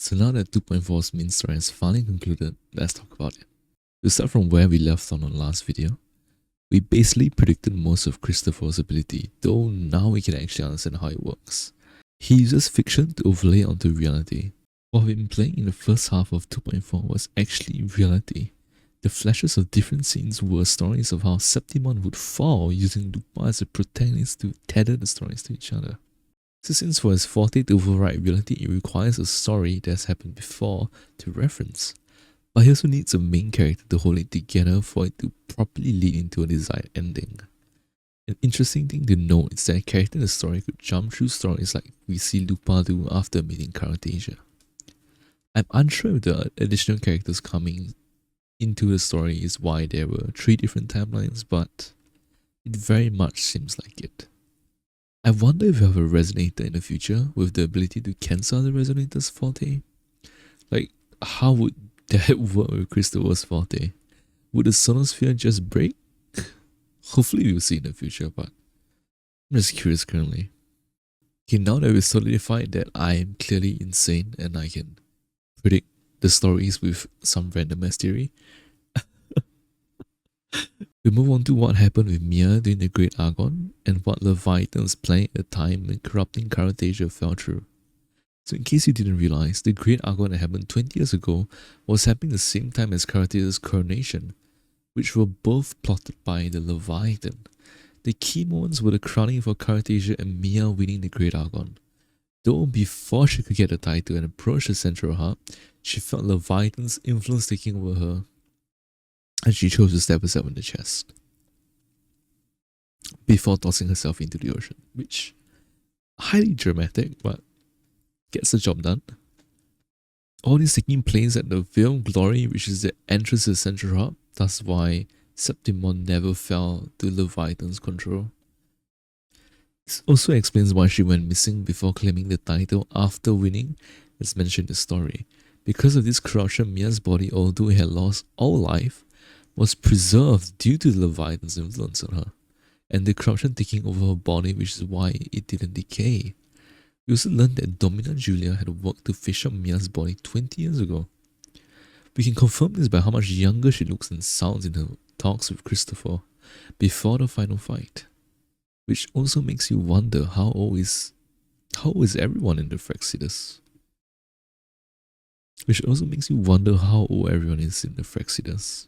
So now that 2.4's main story has finally concluded, let's talk about it. To start from where we left on the last video, we basically predicted most of Christopher's ability, though now we can actually understand how it works. He uses fiction to overlay onto reality. What we've been playing in the first half of 2.4 was actually reality. The flashes of different scenes were stories of how Septimon would fall using Wuwa as a protagonist to tether the stories to each other. So since for his forte to override reality, it requires a story that has happened before to reference. But he also needs a main character to hold it together for it to properly lead into a desired ending. An interesting thing to note is that a character in the story could jump through stories like we see Lupa do after meeting Cartasia. I'm unsure if the additional characters coming into the story is why there were 3 different timelines, but it very much seems like it. I wonder if you have a resonator in the future with the ability to cancel the resonator's forte. Like, how would that work with Christopher's forte? Would the sonosphere just break? Hopefully we'll see in the future, but I'm just curious currently. Okay, now that we've solidified that I am clearly insane and I can predict the stories with some random ass theory, we move on to what happened with Mia during the Great Argon and what Leviathan was playing at the time when corrupting Cartasia fell through. So in case you didn't realize, the Great Argon that happened 20 years ago was happening the same time as Cartasia's coronation, which were both plotted by the Leviathan. The key moments were the crowning for Cartasia and Mia winning the Great Argon. Though before she could get the title and approach the central hub, she felt Leviathan's influence taking over her, and she chose to stab herself in the chest before tossing herself into the ocean, which highly dramatic, but gets the job done. All this taking place at the Veil Glory, which is the entrance to the central hub, that's why Septimon never fell to Leviathan's control. This also explains why she went missing before claiming the title after winning, as mentioned in the story. Because of this corruption, Mia's body, although it had lost all life, was preserved due to Leviathan's influence on her, and the corruption taking over her body, which is why it didn't decay. We also learned that Domina Julia had worked to fish up Mia's body 20 years ago. We can confirm this by how much younger she looks and sounds in her talks with Christopher before the final fight, which also makes you wonder how old is everyone in the Frexidus. Which also makes you wonder how old everyone is in the Frexidus,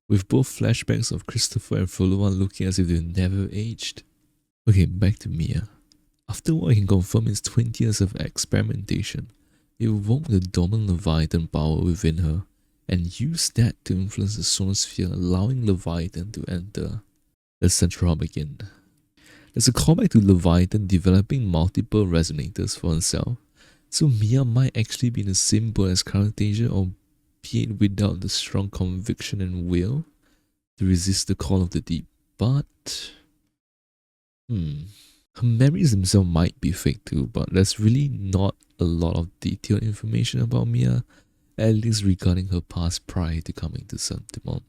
with both flashbacks of Christopher and Followa looking as if they've never aged. Okay, back to Mia. After what I can confirm is 20 years of experimentation, it evoked the dormant Leviathan power within her and used that to influence the sonosphere, allowing Leviathan to enter the central hub again. There's a callback to Leviathan developing multiple resonators for himself, so Mia might actually be in the same boat as Cartasia, albeit without the strong conviction and will to resist the call of the deep. But her memories themselves might be fake too, but there's really not a lot of detailed information about Mia, at least regarding her past prior to coming to Septimon,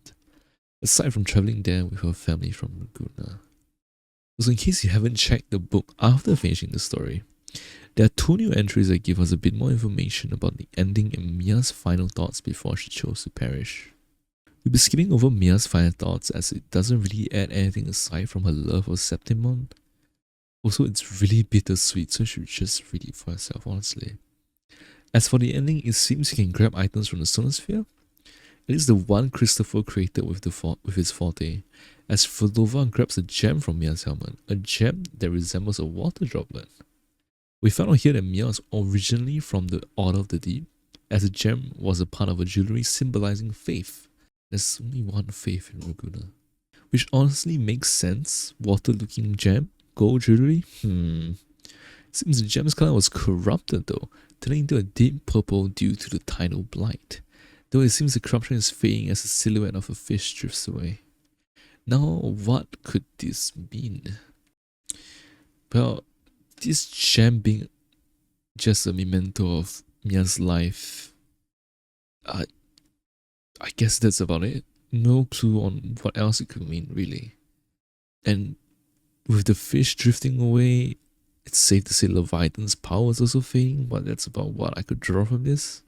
aside from travelling there with her family from Laguna. So in case you haven't checked the book after finishing the story, there are 2 new entries that give us a bit more information about the ending and Mia's final thoughts before she chose to perish. We'll be skipping over Mia's final thoughts as it doesn't really add anything aside from her love of Septimon. Also, it's really bittersweet, so you should just read it for yourself, honestly. As for the ending, it seems you can grab items from the sonosphere. It is the one Christopher created with his forte, as Followa grabs a gem from Mia's helmet, a gem that resembles a water droplet. We found out here that Mia was originally from the Order of the Deep, as the gem was a part of a jewelry symbolizing faith. There's only one faith in Laguna, which honestly makes sense. Water-looking gem, gold jewelry. Seems the gem's color was corrupted though, turning into a deep purple due to the tidal blight. Though it seems the corruption is fading as the silhouette of a fish drifts away. Now, what could this mean? Well, this gem being just a memento of Mia's life, I guess that's about it. No clue on what else it could mean, really. And with the fish drifting away, it's safe to say Leviathan's power is also fading, but that's about what I could draw from this.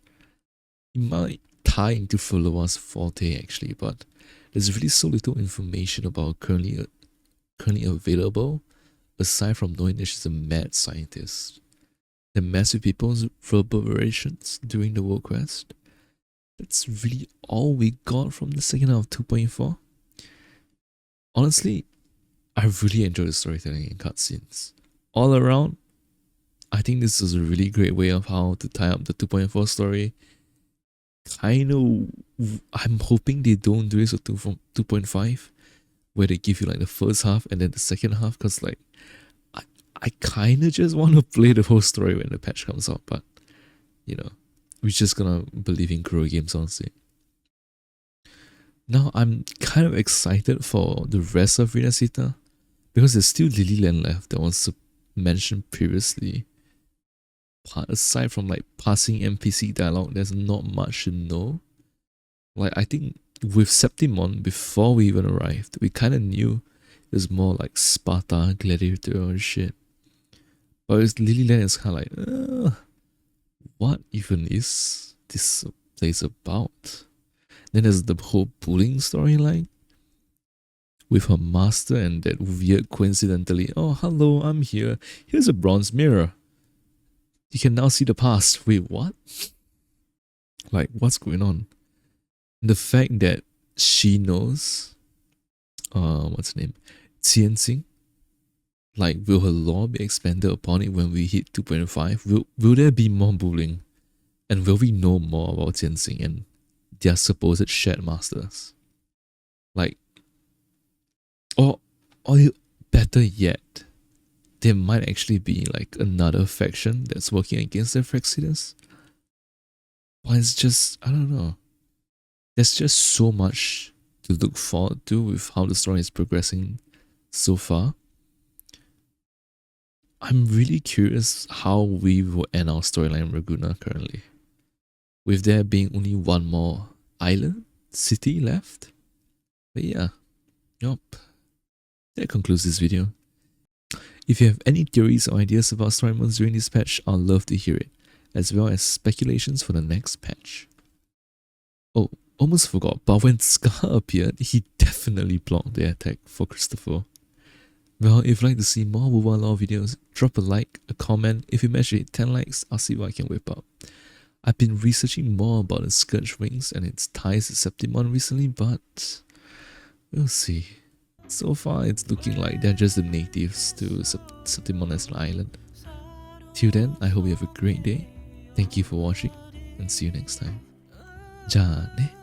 It might tie into Fulawa's forte actually, but there's really so little information about currently available, aside from knowing that she's a mad scientist that mess with people's reverberations during the world quest. That's really all we got from the second half of 2.4. Honestly, I really enjoyed the storytelling and cutscenes. All around, I think this is a really great way of how to tie up the 2.4 story. Kind of, I'm hoping they don't do this with 2.5, where they give you like the first half and then the second half, because like, I kind of just want to play the whole story when the patch comes out, but you know, we're just gonna believe in Kuro games, honestly. Now, I'm kind of excited for the rest of Renacita, because there's still Lilyland left that was mentioned previously. But aside from like passing NPC dialogue, there's not much to know. Like, I think with Septimon, before we even arrived, we kind of knew it was more like Sparta, Gladiator, or shit. But with Lilyland, it's kind of like, what even is this place about? Then there's the whole bullying storyline with her master and that weird coincidentally, oh, hello, I'm here. Here's a bronze mirror. You can now see the past. Wait, what? Like, what's going on? The fact that she knows, what's her name? Qianxing. Like, will her law be expanded upon it when we hit 2.5? Will there be more bullying? And will we know more about Qianxing and their supposed shared masters? Like, or better yet, there might actually be like another faction that's working against the Frexidus. But it's just, I don't know. There's just so much to look forward to with how the story is progressing so far. I'm really curious how we will end our storyline in Raguna currently, with there being only one more island city left. But yeah, yup. That concludes this video. If you have any theories or ideas about story modes during this patch, I'd love to hear it, as well as speculations for the next patch. Oh, almost forgot, but when Scar appeared, he definitely blocked the attack for Christopher. Well, if you'd like to see more Wuwa lore videos, drop a like, a comment. If you manage to hit 10 likes, I'll see what I can whip up. I've been researching more about the Scourge Wings and its ties to Septimon recently, but we'll see. So far, it's looking like they're just the natives to Septimon as an island. Till then, I hope you have a great day. Thank you for watching, and see you next time. Ja ne.